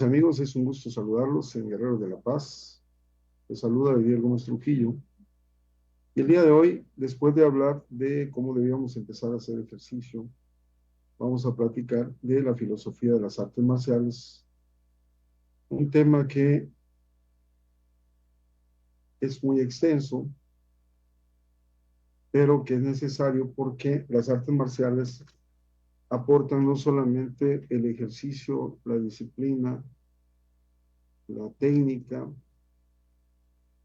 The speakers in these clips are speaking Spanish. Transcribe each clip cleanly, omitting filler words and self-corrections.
Amigos, es un gusto saludarlos en Guerreros de la Paz. Les saluda Didier Gómez Trujillo. Y el día de hoy, después de hablar de cómo debíamos empezar a hacer ejercicio, vamos a platicar de la filosofía de las artes marciales, un tema que es muy extenso, pero que es necesario porque las artes marciales aportan no solamente el ejercicio, la disciplina, la técnica,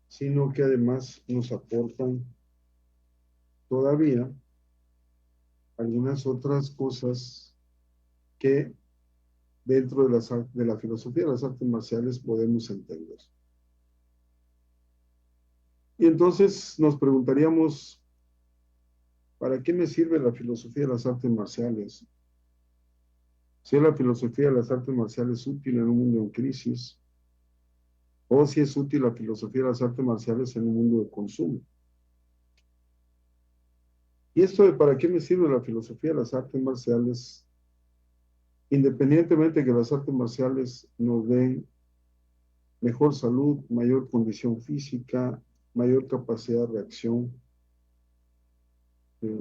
sino que además nos aportan todavía algunas otras cosas que dentro de la filosofía de las artes marciales podemos entender. Y entonces nos preguntaríamos, ¿para qué me sirve la filosofía de las artes marciales? Si es la filosofía de las artes marciales útil en un mundo en crisis, o si es útil la filosofía de las artes marciales en un mundo de consumo. Y esto de para qué me sirve la filosofía de las artes marciales, independientemente de que las artes marciales nos den mejor salud, mayor condición física, mayor capacidad de reacción,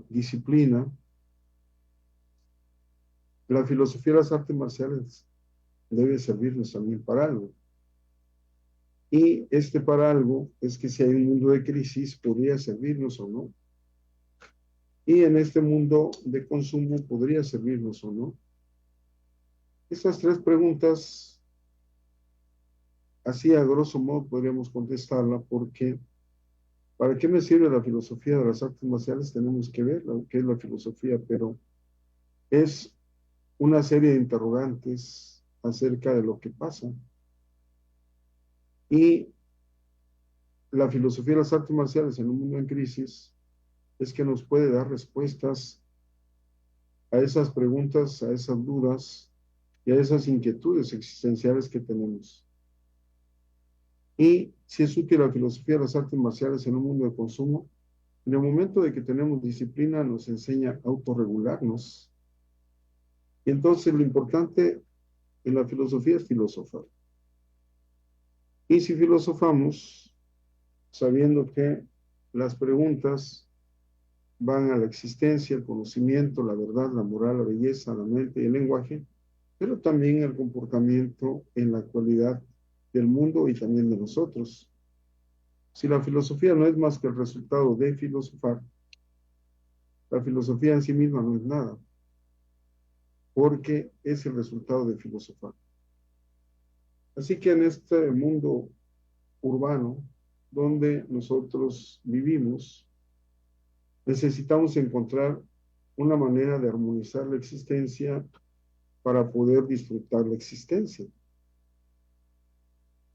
disciplina, la filosofía de las artes marciales debe servirnos también para algo. Y este para algo es que si hay un mundo de crisis, podría servirnos o no. Y en este mundo de consumo, podría servirnos o no. Estas tres preguntas, así a grosso modo, podríamos contestarla porque ¿para qué me sirve la filosofía de las artes marciales? Tenemos que ver qué es la filosofía, pero es una serie de interrogantes acerca de lo que pasa. Y la filosofía de las artes marciales en un mundo en crisis es que nos puede dar respuestas a esas preguntas, a esas dudas y a esas inquietudes existenciales que tenemos. Y si es útil la filosofía de las artes marciales en un mundo de consumo, en el momento de que tenemos disciplina nos enseña a autorregularnos. Y entonces lo importante en la filosofía es filosofar. Y si filosofamos, sabiendo que las preguntas van a la existencia, el conocimiento, la verdad, la moral, la belleza, la mente y el lenguaje, pero también el comportamiento en la actualidad del mundo y también de nosotros. Si la filosofía no es más que el resultado de filosofar, la filosofía en sí misma no es nada, porque es el resultado de filosofar. Así que en este mundo urbano donde nosotros vivimos, necesitamos encontrar una manera de armonizar la existencia para poder disfrutar la existencia.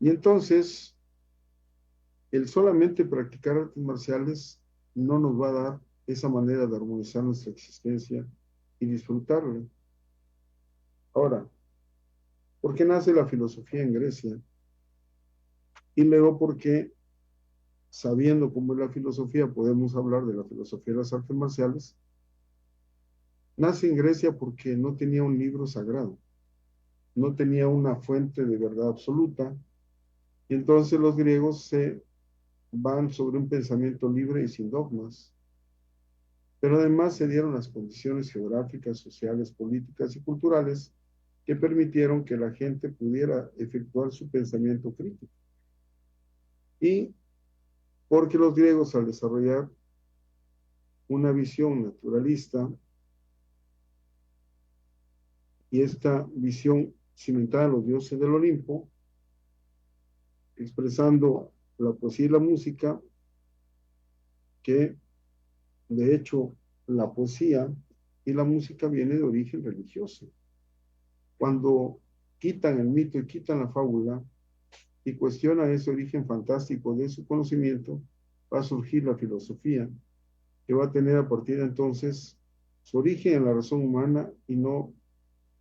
Y entonces, el solamente practicar artes marciales no nos va a dar esa manera de armonizar nuestra existencia y disfrutarla. Ahora, ¿por qué nace la filosofía en Grecia? Y luego, ¿por qué, sabiendo cómo es la filosofía, podemos hablar de la filosofía de las artes marciales? Nace en Grecia porque no tenía un libro sagrado, no tenía una fuente de verdad absoluta, y entonces los griegos se van sobre un pensamiento libre y sin dogmas. Pero además se dieron las condiciones geográficas, sociales, políticas y culturales que permitieron que la gente pudiera efectuar su pensamiento crítico. Y porque los griegos, al desarrollar una visión naturalista y esta visión cimentada en los dioses del Olimpo, expresando la poesía y la música, que de hecho la poesía y la música viene de origen religioso. Cuando quitan el mito y quitan la fábula y cuestionan ese origen fantástico de su conocimiento, va a surgir la filosofía, que va a tener a partir de entonces su origen en la razón humana y no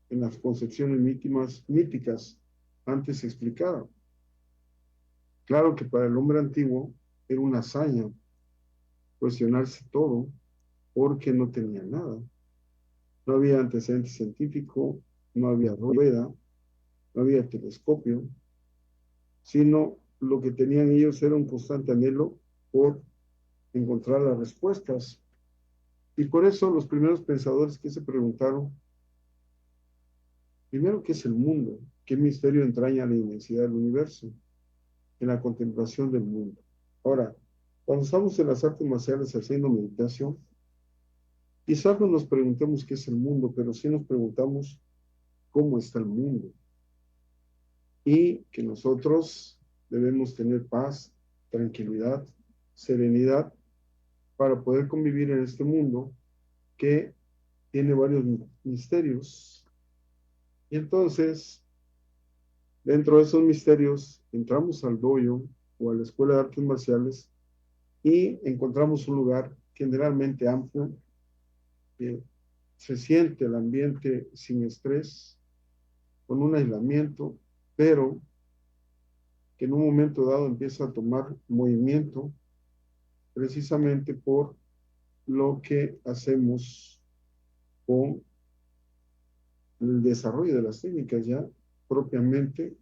en las concepciones míticas antes explicadas. Claro que para el hombre antiguo era una hazaña cuestionarse todo porque no tenía nada. No había antecedente científico, no había rueda, no había telescopio, sino lo que tenían ellos era un constante anhelo por encontrar las respuestas. Y por eso los primeros pensadores que se preguntaron, primero, ¿qué es el mundo? ¿Qué misterio entraña la inmensidad del universo? En la contemplación del mundo. Ahora, cuando estamos en las artes marciales haciendo meditación, quizás no nos preguntemos qué es el mundo, pero sí nos preguntamos cómo está el mundo. Y que nosotros debemos tener paz, tranquilidad, serenidad para poder convivir en este mundo que tiene varios misterios. Y entonces, dentro de esos misterios, entramos al dojo o a la escuela de artes marciales y encontramos un lugar generalmente amplio, que se siente el ambiente sin estrés, con un aislamiento, pero que en un momento dado empieza a tomar movimiento precisamente por lo que hacemos con el desarrollo de las técnicas ya propiamente.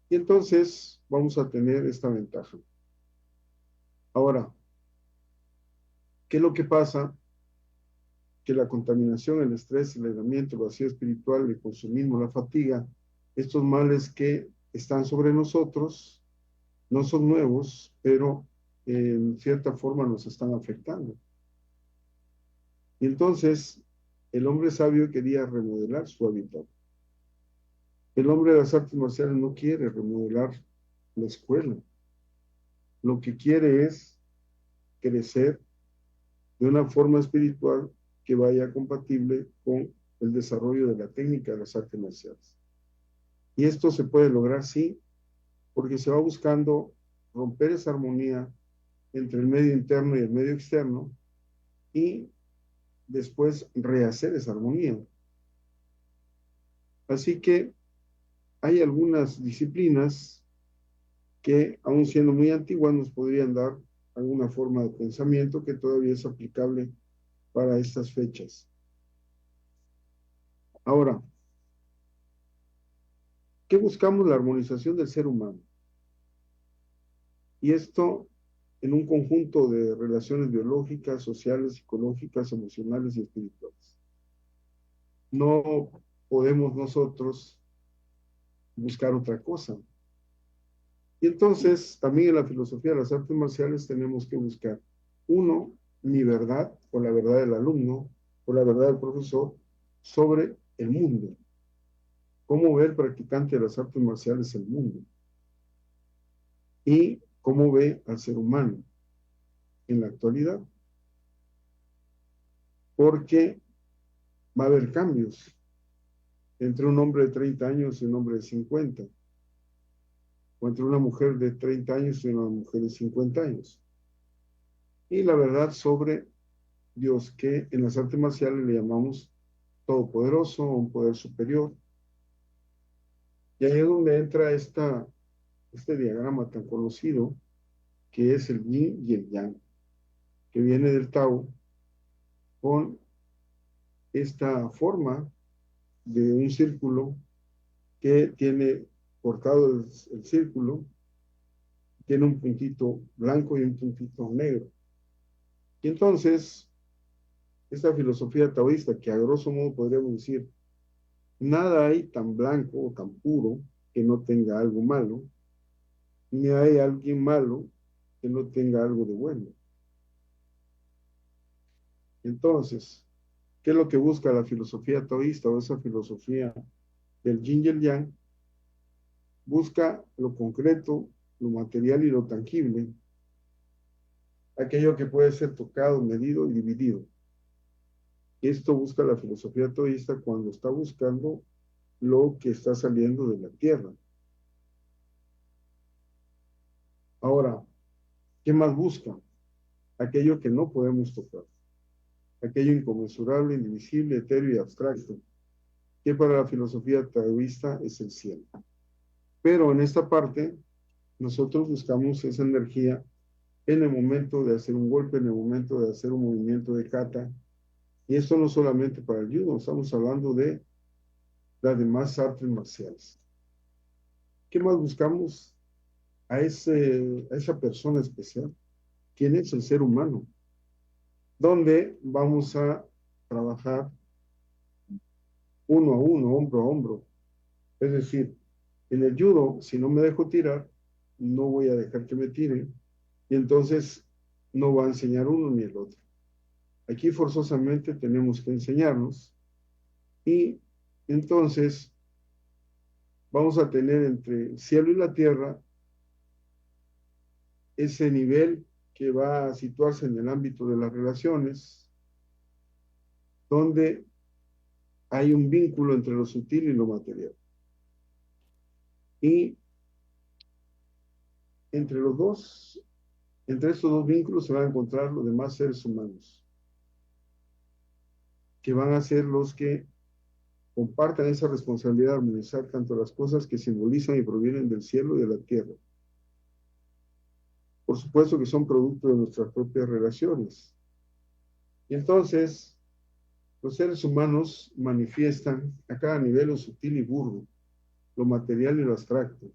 Y entonces vamos a tener esta ventaja. Ahora, ¿qué es lo que pasa? Que la contaminación, el estrés, el aislamiento, el vacío espiritual, el consumismo, la fatiga, estos males que están sobre nosotros, no son nuevos, pero en cierta forma nos están afectando. Y entonces el hombre sabio quería remodelar su hábitat. El hombre de las artes marciales no quiere remodelar la escuela. Lo que quiere es crecer de una forma espiritual que vaya compatible con el desarrollo de la técnica de las artes marciales. Y esto se puede lograr, sí, porque se va buscando romper esa armonía entre el medio interno y el medio externo y después rehacer esa armonía. Así que hay algunas disciplinas que, aun siendo muy antiguas, nos podrían dar alguna forma de pensamiento que todavía es aplicable para estas fechas. Ahora, ¿qué buscamos? La armonización del ser humano. Y esto en un conjunto de relaciones biológicas, sociales, psicológicas, emocionales y espirituales. No podemos nosotros buscar otra cosa. Y entonces, también en la filosofía de las artes marciales tenemos que buscar, uno, mi verdad, o la verdad del alumno, o la verdad del profesor, sobre el mundo. Cómo ve el practicante de las artes marciales el mundo. Y cómo ve al ser humano en la actualidad. Porque va a haber cambios entre un hombre de 30 años y un hombre de 50. O entre una mujer de 30 años y una mujer de 50 años. Y la verdad sobre Dios, que en las artes marciales le llamamos todopoderoso, un poder superior. Y ahí es donde entra este diagrama tan conocido, que es el yin y el yang, que viene del Tao, con esta forma de un círculo que tiene cortado el círculo, tiene un puntito blanco y un puntito negro. Y entonces, esta filosofía taoísta, que a grosso modo podríamos decir, nada hay tan blanco o tan puro que no tenga algo malo, ni hay alguien malo que no tenga algo de bueno. Entonces, ¿qué es lo que busca la filosofía taoísta o esa filosofía del yin y el yang? Busca lo concreto, lo material y lo tangible, aquello que puede ser tocado, medido y dividido. Esto busca la filosofía taoísta cuando está buscando lo que está saliendo de la tierra. Ahora, ¿qué más busca? Aquello que no podemos tocar, aquello inconmensurable, indivisible, etéreo y abstracto, que para la filosofía taoísta es el cielo. Pero en esta parte, nosotros buscamos esa energía en el momento de hacer un golpe, en el momento de hacer un movimiento de kata. Y esto no solamente para el judo, estamos hablando de las demás artes marciales. ¿Qué más buscamos? A esa persona especial. ¿Quién es el ser humano? Donde vamos a trabajar uno a uno, hombro a hombro. Es decir, en el judo, si no me dejo tirar, no voy a dejar que me tiren, y entonces no va a enseñar uno ni el otro. Aquí forzosamente tenemos que enseñarnos, y entonces vamos a tener entre el cielo y la tierra ese nivel que va a situarse en el ámbito de las relaciones, donde hay un vínculo entre lo sutil y lo material. Y entre los dos, entre estos dos vínculos se van a encontrar los demás seres humanos, que van a ser los que compartan esa responsabilidad de armonizar tanto las cosas que simbolizan y provienen del cielo y de la tierra. Por supuesto que son producto de nuestras propias relaciones. Y entonces, los seres humanos manifiestan a cada nivel lo sutil y burdo, lo material y lo abstracto.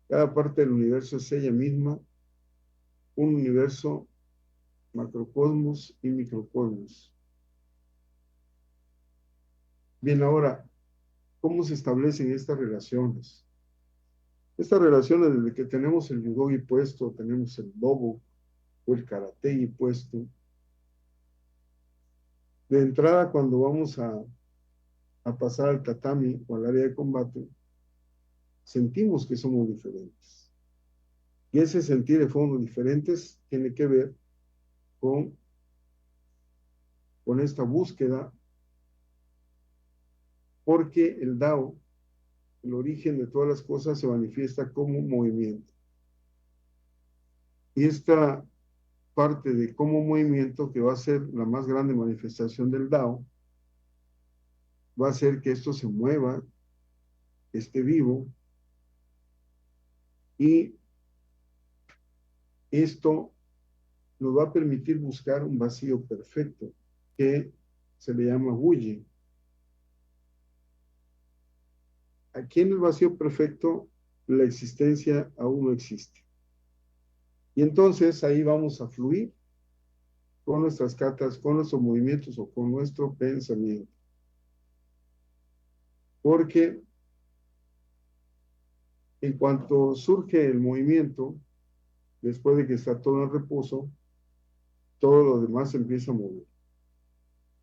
Cada parte del universo es ella misma un universo macrocosmos y microcosmos. Bien, ahora, ¿cómo se establecen estas relaciones? Estas relaciones, desde que tenemos el yudogi puesto, tenemos el dobo o el karate puesto, de entrada cuando vamos a pasar al tatami o al área de combate, sentimos que somos diferentes. Y ese sentir de fondos diferentes tiene que ver con esta búsqueda, porque el Dao, el origen de todas las cosas, se manifiesta como movimiento. Y esta parte de como movimiento, que va a ser la más grande manifestación del Dao, va a hacer que esto se mueva, esté vivo, y esto nos va a permitir buscar un vacío perfecto, que se le llama Wuyi. Aquí en el vacío perfecto, la existencia aún no existe. Y entonces ahí vamos a fluir con nuestras catas, con nuestros movimientos o con nuestro pensamiento. Porque en cuanto surge el movimiento, después de que está todo en reposo, todo lo demás se empieza a mover.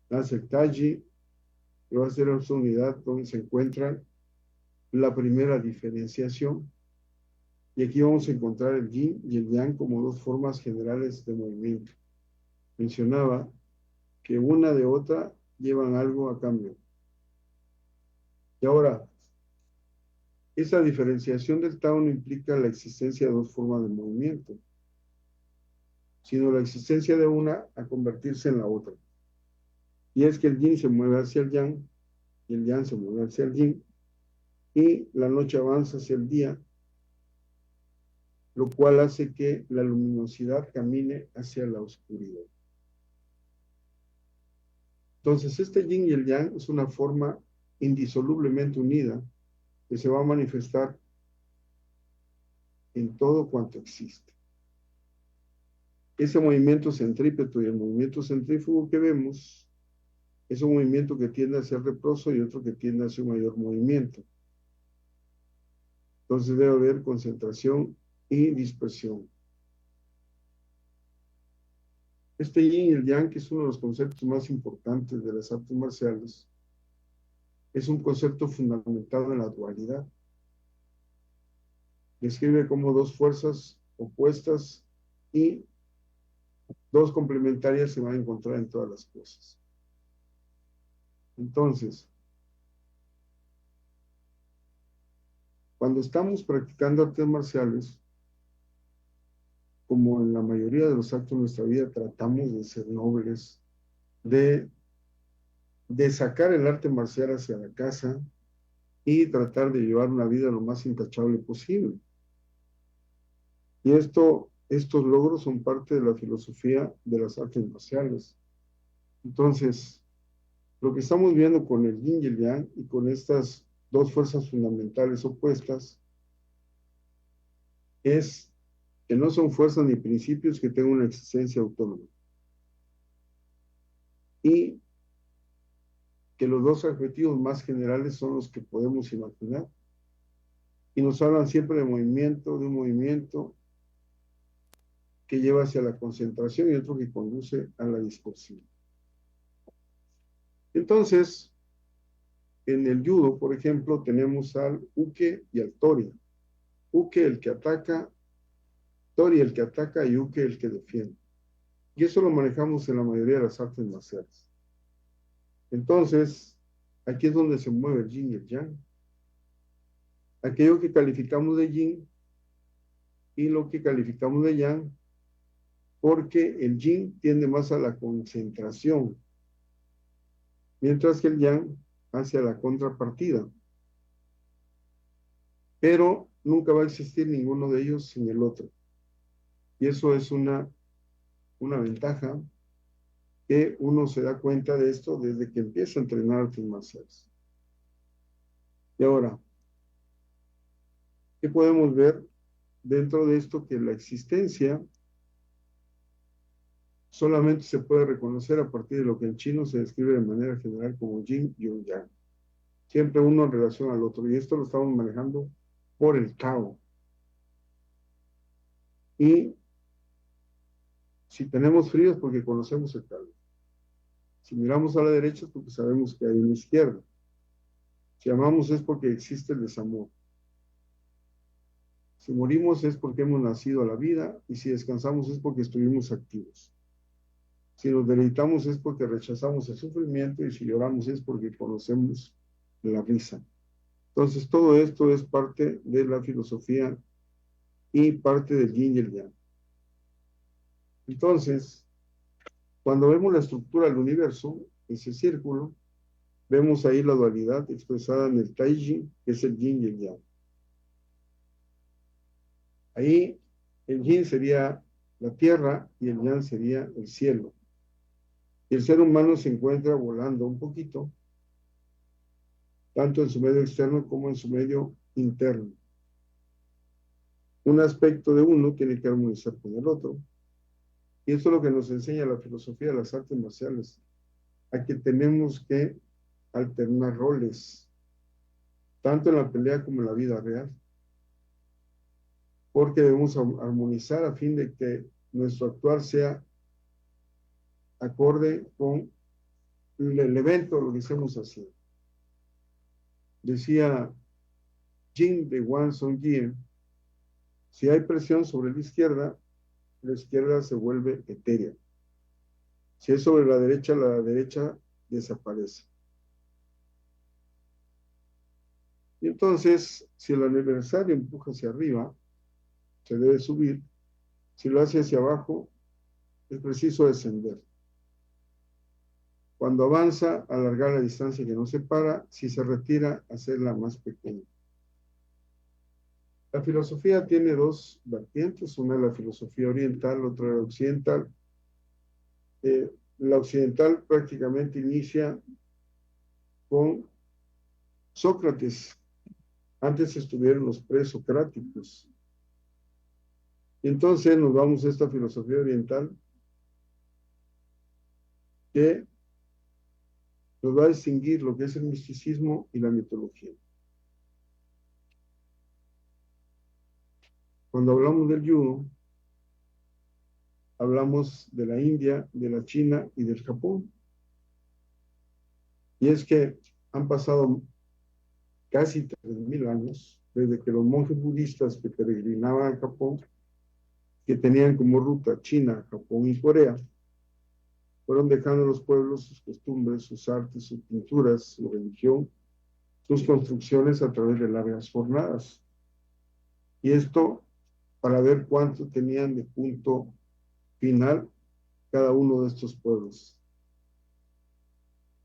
Nace el Taji, que va a ser esa unidad donde se encuentra la primera diferenciación. Y aquí vamos a encontrar el yin y el yang como dos formas generales de movimiento. Mencionaba que una de otra llevan algo a cambio. Y ahora, esa diferenciación del Tao no implica la existencia de dos formas de movimiento, sino la existencia de una a convertirse en la otra. Y es que el yin se mueve hacia el yang, y el yang se mueve hacia el yin, y la noche avanza hacia el día, lo cual hace que la luminosidad camine hacia la oscuridad. Entonces, este yin y el yang es una forma indisolublemente unida que se va a manifestar en todo cuanto existe. Ese movimiento centrípeto y el movimiento centrífugo que vemos es un movimiento que tiende hacia el reposo y otro que tiende hacia un mayor movimiento. Entonces debe haber concentración y dispersión. Este yin y el yang, que es uno de los conceptos más importantes de las artes marciales, es un concepto fundamentado en la dualidad. Describe cómo dos fuerzas opuestas y dos complementarias se van a encontrar en todas las cosas. Entonces, cuando estamos practicando artes marciales, como en la mayoría de los actos de nuestra vida, tratamos de ser nobles, de sacar el arte marcial hacia la casa y tratar de llevar una vida lo más intachable posible. Y estos logros son parte de la filosofía de las artes marciales. Entonces, Lo que estamos viendo con el yin y el yang y con estas dos fuerzas fundamentales opuestas es que no son fuerzas ni principios que tengan una existencia autónoma. Y que los dos objetivos más generales son los que podemos imaginar. Y nos hablan siempre de movimiento, de un movimiento que lleva hacia la concentración y otro que conduce a la dispersión. Entonces, en el judo, por ejemplo, tenemos al uke y al tori. Uke el que ataca, tori el que ataca y uke el que defiende. Y eso lo manejamos en la mayoría de las artes marciales. Entonces, aquí es donde se mueve el yin y el yang. Aquello que calificamos de yin y lo que calificamos de yang, porque el yin tiende más a la concentración, mientras que el yang hacia la contrapartida. Pero nunca va a existir ninguno de ellos sin el otro. Y eso es una ventaja que uno se da cuenta de esto desde que empieza a entrenar artes marciales. Y ahora, ¿qué podemos ver dentro de esto? Que la existencia solamente se puede reconocer a partir de lo que en chino se describe de manera general como yin y un yang. Siempre uno en relación al otro. Y esto lo estamos manejando por el Tao. Y si tenemos frío es porque conocemos el calor. Si miramos a la derecha es porque sabemos que hay una izquierda. Si amamos es porque existe el desamor. Si morimos es porque hemos nacido a la vida y si descansamos es porque estuvimos activos. Si nos deleitamos es porque rechazamos el sufrimiento y si lloramos es porque conocemos la risa. Entonces todo esto es parte de la filosofía y parte del yin y el yang. Entonces, cuando vemos la estructura del universo, ese círculo, vemos ahí la dualidad expresada en el Taiji, que es el yin y el yang. Ahí el yin sería la tierra y el yang sería el cielo. Y el ser humano se encuentra volando un poquito, tanto en su medio externo como en su medio interno. Un aspecto de uno tiene que armonizar con el otro. Y esto es lo que nos enseña la filosofía de las artes marciales, a que tenemos que alternar roles, tanto en la pelea como en la vida real, porque debemos armonizar a fin de que nuestro actuar sea acorde con el evento, lo que estemos haciendo. Decía Jin de Wan Song Jien, si hay presión sobre la izquierda se vuelve etérea. Si es sobre la derecha desaparece. Y entonces, si el adversario empuja hacia arriba, se debe subir. Si lo hace hacia abajo, es preciso descender. Cuando avanza, alargar la distancia que nos separa. Si se retira, hacerla más pequeña. La filosofía tiene dos vertientes, una es la filosofía oriental, otra es la occidental. La occidental prácticamente inicia con Sócrates. Antes estuvieron los presocráticos. Y entonces nos vamos a esta filosofía oriental que nos va a distinguir lo que es el misticismo y la mitología. Cuando hablamos del judo, hablamos de la India, de la China y del Japón. Y es que han pasado casi 3.000 años desde que los monjes budistas que peregrinaban a Japón, que tenían como ruta China, Japón y Corea, fueron dejando los pueblos sus costumbres, sus artes, sus pinturas, su religión, sus construcciones a través de largas jornadas. Y esto para ver cuánto tenían de punto final cada uno de estos pueblos.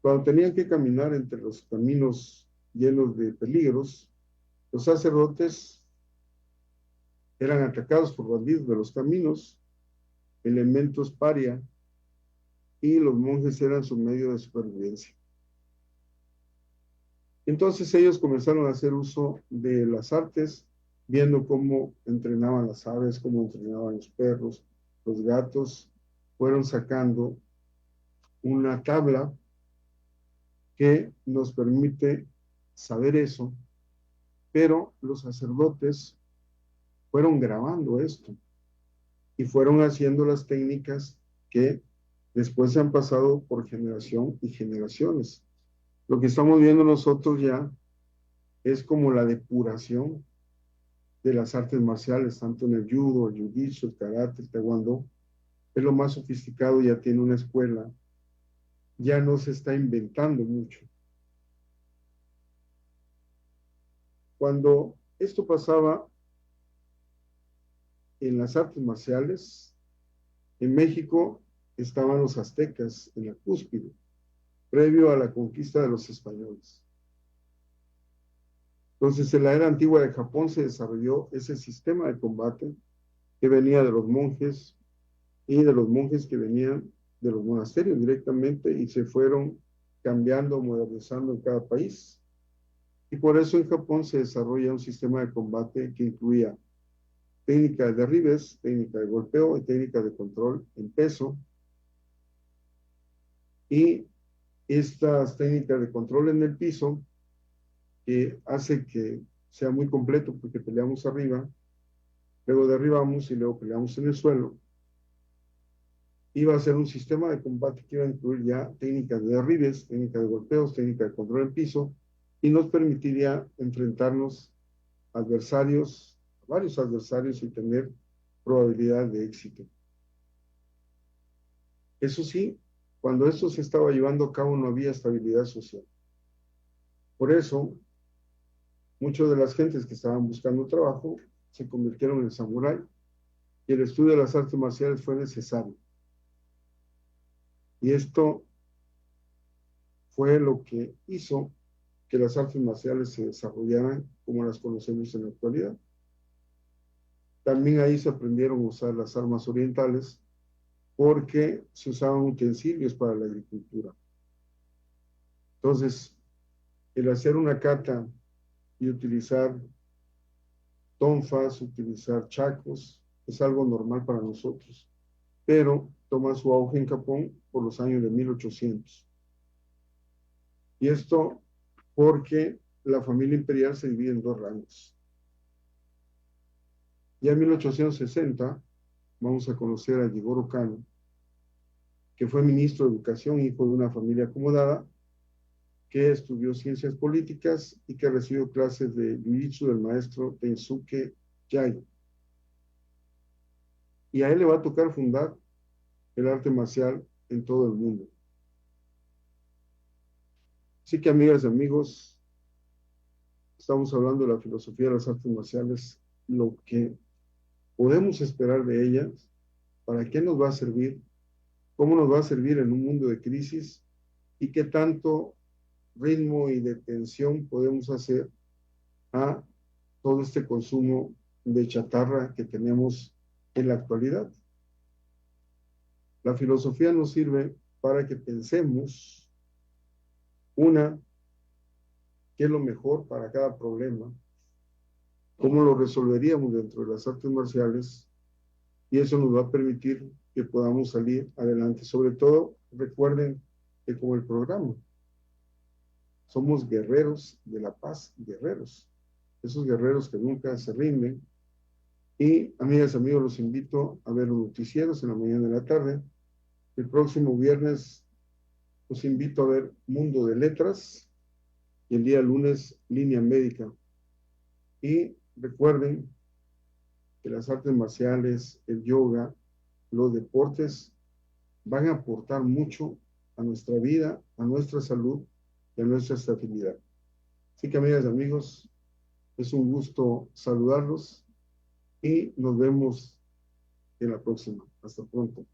Cuando tenían que caminar entre los caminos llenos de peligros, los sacerdotes eran atacados por bandidos de los caminos, elementos paria, y los monjes eran su medio de supervivencia. Entonces ellos comenzaron a hacer uso de las artes, viendo cómo entrenaban las aves, cómo entrenaban los perros, los gatos. Fueron sacando una tabla que nos permite saber eso, pero los sacerdotes fueron grabando esto y fueron haciendo las técnicas que después se han pasado por generación y generaciones. Lo que estamos viendo nosotros ya es como la depuración de las artes marciales, tanto en el judo, el jiu-jitsu, el karate, el taekwondo. Es lo más sofisticado, ya tiene una escuela, ya no se está inventando mucho. Cuando esto pasaba en las artes marciales, en México estaban los aztecas en la cúspide, previo a la conquista de los españoles. Entonces, en la era antigua de Japón se desarrolló ese sistema de combate que venía de los monjes y de los monjes que venían de los monasterios directamente y se fueron cambiando, modernizando en cada país. Y por eso en Japón se desarrolla un sistema de combate que incluía técnica de derribes, técnica de golpeo y técnica de control en peso. Y estas técnicas de control en el piso, que hace que sea muy completo porque peleamos arriba, luego derribamos y luego peleamos en el suelo. Iba a ser un sistema de combate que iba a incluir ya técnicas de derribes, técnicas de golpeos, técnica de control en piso, y nos permitiría enfrentarnos a adversarios, a varios adversarios y tener probabilidad de éxito. Eso sí, cuando esto se estaba llevando a cabo no había estabilidad social. Por eso, muchas de las gentes que estaban buscando trabajo se convirtieron en samurái y el estudio de las artes marciales fue necesario. Y esto fue lo que hizo que las artes marciales se desarrollaran como las conocemos en la actualidad. También ahí se aprendieron a usar las armas orientales porque se usaban utensilios para la agricultura. Entonces, el hacer una kata y utilizar tonfas, utilizar chacos, es algo normal para nosotros, pero toma su auge en Japón por los años de 1800. Y esto porque la familia imperial se divide en dos rangos. Ya en 1860 vamos a conocer a Jigoro Kano, que fue ministro de Educación, hijo de una familia acomodada, que estudió ciencias políticas y que recibió clases de jiu-jitsu del maestro Tensuke Yai. Y a él le va a tocar fundar el arte marcial en todo el mundo. Así que, amigas y amigos, estamos hablando de la filosofía de las artes marciales, lo que podemos esperar de ellas, para qué nos va a servir, cómo nos va a servir en un mundo de crisis y qué tanto ritmo y de tensión podemos hacer a todo este consumo de chatarra que tenemos en la actualidad. La filosofía nos sirve para que pensemos, una, qué es lo mejor para cada problema, cómo lo resolveríamos dentro de las artes marciales, y eso nos va a permitir que podamos salir adelante. Sobre todo, recuerden que como el programa, somos guerreros de la paz, guerreros, esos guerreros que nunca se rinden. Y, amigas y amigos, los invito a ver los noticieros en la mañana y la tarde. El próximo viernes los invito a ver Mundo de Letras y el día lunes Línea Médica. Y recuerden que las artes marciales, el yoga, los deportes van a aportar mucho a nuestra vida, a nuestra salud y a nuestra estabilidad. Así que, amigas y amigos, es un gusto saludarlos y nos vemos en la próxima. Hasta pronto.